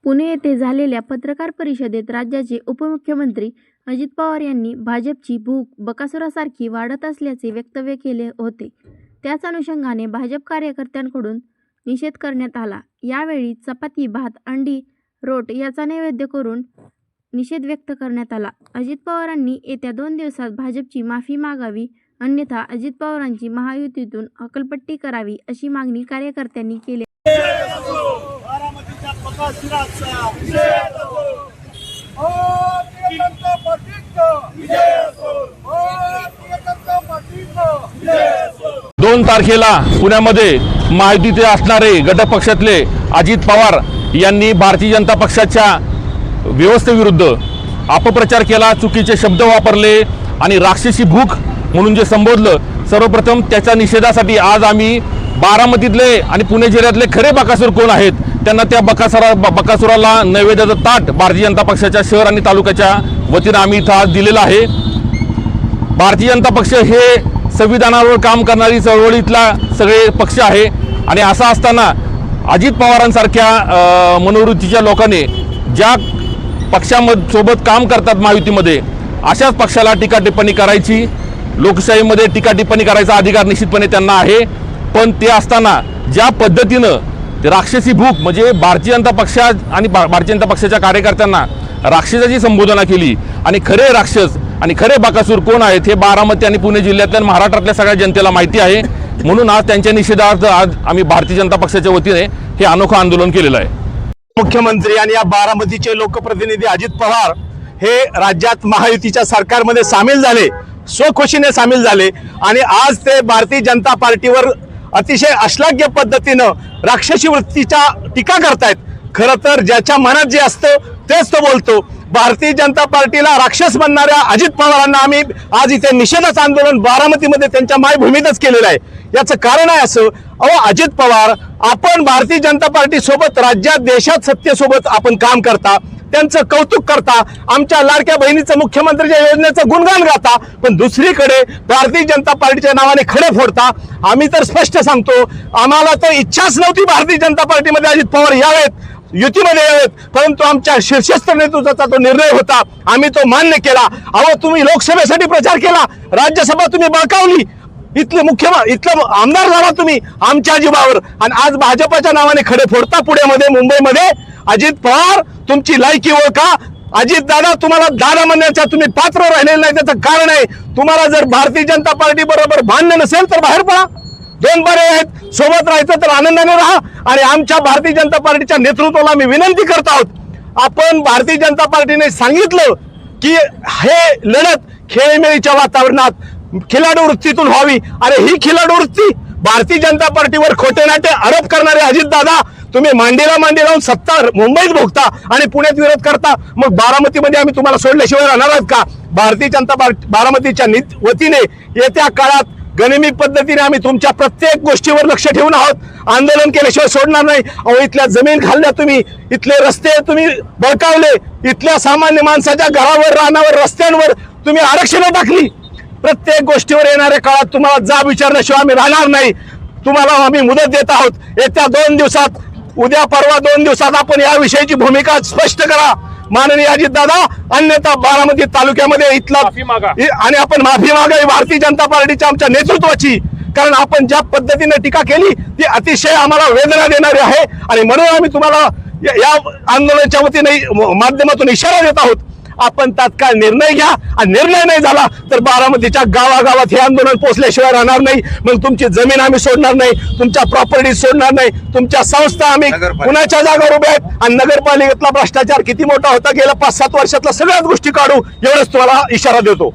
पुणे येथे झालेल्या पत्रकार परिषदेत राज्याचे उपमुख्यमंत्री अजित पवार यांनी भाजपची भूक बकासुरासारखी वाढत असल्याचे वक्तव्य केले होते. त्याच अनुषंगाने भाजप कार्यकर्त्यांकडून निषेध करण्यात आला. यावेळी चपाती, भात, अंडी, रोट याचा नैवेद्य करून निषेध व्यक्त करण्यात आला. अजित पवारांनी येत्या 2 दिवसात भाजपची माफी मागावी, अन्यथा अजित पवारांची महायुतीतून हकालपट्टी करावी अशी मागणी कार्यकर्त्यांनी केली. दोन तारखेला पुण्यामध्ये महायुतीचे असणारे घटक पक्षातले अजित पवार यांनी भारतीय जनता पक्षाच्या व्यवस्थेविरुद्ध अपप्रचार केला, चुकीचे शब्द वापरले आणि राक्षसी भूक म्हणून जे संबोधलं. सर्वप्रथम त्याच्या निषेधासाठी आज आम्ही बारामतीतले आणि पुणे जिल्ह्यातले खरे बकासूर कोण आहेत त्यांना त्या बकासुराला नैवेद्याचं ताट भारतीय जनता पक्षाच्या शहर आणि तालुक्याच्या वतीनं आम्ही इथं आज दिलेलं आहे. भारतीय जनता पक्ष हे संविधानावर काम करणारी चळवळीतला सगळे पक्ष आहे आणि असं असताना अजित पवारांसारख्या मनोवृत्तीच्या लोकांनी ज्या पक्षासोबत काम करतात महायुतीमध्ये अशाच पक्षाला टीका टिप्पणी करायची, लोकशाहीमध्ये टीका टिप्पणी करायचा अधिकार निश्चितपणे त्यांना आहे. पण ते असताना ज्या पद्धतीनं राक्षसी भूक म्हणजे भारतीय जनता पक्षात आणि भारतीय जनता पक्षाच्या कार्यकर्त्यांना राक्षसाची संबोधना केली आणि खरे राक्षस आणि खरे बकासूर कोण आहेत हे बारामती आणि पुणे जिल्ह्यातल्या महाराष्ट्रातल्या सगळ्या जनतेला माहिती आहे. म्हणून आज त्यांच्या निषेधार्थ आज आम्ही भारतीय जनता पक्षाच्या वतीने हे अनोखं आंदोलन केलेलं आहे. मुख्यमंत्री आणि या बारामतीचे लोकप्रतिनिधी अजित पवार हे राज्यात महायुतीच्या सरकारमध्ये सामील झाले, स्वखुशीने सामील झाले आणि आज ते भारतीय जनता पार्टीवर अतिशय अश्लाघ्य पद्धतीनं राक्षसी वृत्तीच्या टीका करतायत. खरं तर ज्याच्या मनात जे असतं तेच तो बोलतो. भारतीय जनता पार्टीला राक्षस बनणाऱ्या अजित पवारांना आम्ही आज इथे निषेधाचं आंदोलन बारामतीमध्ये त्यांच्या मायभूमीतच केलेलं आहे. याचं कारण आहे असं, अजित पवार आपण भारतीय जनता पार्टी सोबत राज्यात देशात सत्तेसोबत आपण काम करता, त्यांचं कौतुक करता, आमच्या लाडक्या बहिणीचं मुख्यमंत्र्यांच्या योजनेचं गुणगान गाता, पण दुसरीकडे भारतीय जनता पार्टीच्या नावाने खडे फोडता. आम्ही तर स्पष्ट सांगतो, आम्हाला तर इच्छाच नव्हती भारतीय जनता पार्टीमध्ये अजित पवार यावेत, युतीमध्ये यावेत, परंतु आमच्या शीर्षस्थ नेतृत्वाचा तो निर्णय होता, आम्ही तो मान्य केला. तुम्ही लोकसभेसाठी प्रचार केला, राज्यसभा तुम्ही बळकावली, इथलं आमदार झाला तुम्ही आमच्या जीवावर आणि आज भाजपच्या नावाने खडे फोडता. पुण्यामध्ये मुंबईमध्ये अजित पवार तुमची लायकी ओळखा. अजित दादा तुम्हाला दादा म्हणण्याच्या तुम्ही पात्र राहिलेलं नाही. त्याचं कारण आहे, तुम्हाला जर भारतीय जनता पार्टी बरोबर भांडण नसेल तर बाहेर पडा. 2 पर्याय आहेत, सोबत राहायचं तर आनंदाने राहा. आणि आमच्या भारतीय जनता पार्टीच्या नेतृत्वाला आम्ही विनंती करत आहोत, आपण भारतीय जनता पार्टीने सांगितलं की हे लढत खेळीमेळीच्या वातावरणात खिलाडू वृत्तीतून व्हावी. अरे ही खिलाडू वृत्ती भारतीय जनता पार्टीवर खोटे नाटे आरोप करणारे अजित दादा तुम्ही मांडीला मांडी लावून सत्ता मुंबईत भोगता आणि पुण्यात विरोध करता. मग बारामतीमध्ये आम्ही तुम्हाला सोडल्याशिवाय राहणार आहोत का? भारतीय जनता पार्टी बारामतीच्या वतीने येत्या काळात गनिमी पद्धतीने आम्ही तुमच्या प्रत्येक गोष्टीवर लक्ष ठेवून आहोत. आंदोलन केल्याशिवाय सोडणार नाही. इथल्या जमीन खाल्ल्या तुम्ही, इथले रस्ते तुम्ही बळकावले, इथल्या सामान्य माणसाच्या घरावर, रानावर, रस्त्यांवर तुम्ही आरक्षण टाकली. प्रत्येक गोष्टीवर येणाऱ्या काळात तुम्हाला जाब विचारल्याशिवाय आम्ही राहणार नाही. तुम्हाला आम्ही मुदत देत आहोत. येत्या 2 दिवसात, उद्या परवा 2 दिवसात आपण या विषयीची भूमिका स्पष्ट करा माननीय अजित दादा, अन्यथा बारामती तालुक्यामध्ये इथला आणि आपण माफी मागावी भारतीय जनता पार्टीच्या आमच्या नेतृत्वाची. कारण आपण ज्या पद्धतीने टीका केली ती अतिशय आम्हाला वेदना देणारी आहे आणि म्हणून आम्ही तुम्हाला या आंदोलनाच्या वतीने माध्यमातून इशारा देत आहोत, आपण तात्काळ निर्णय घ्या आणि निर्णय नाही झाला तर बारामतीच्या गावागावात हे आंदोलन पोहोचल्याशिवाय राहणार नाही. मग तुमची जमीन आम्ही सोडणार नाही, तुमच्या प्रॉपर्टी सोडणार नाही, तुमच्या संस्था आम्ही कुणाच्या जागावर उभ्या आहेत आणि नगरपालिकेतला भ्रष्टाचार किती मोठा होता गेल्या 5-7 वर्षातल्या सगळ्याच गोष्टी काढू, एवढंच तुम्हाला इशारा देतो.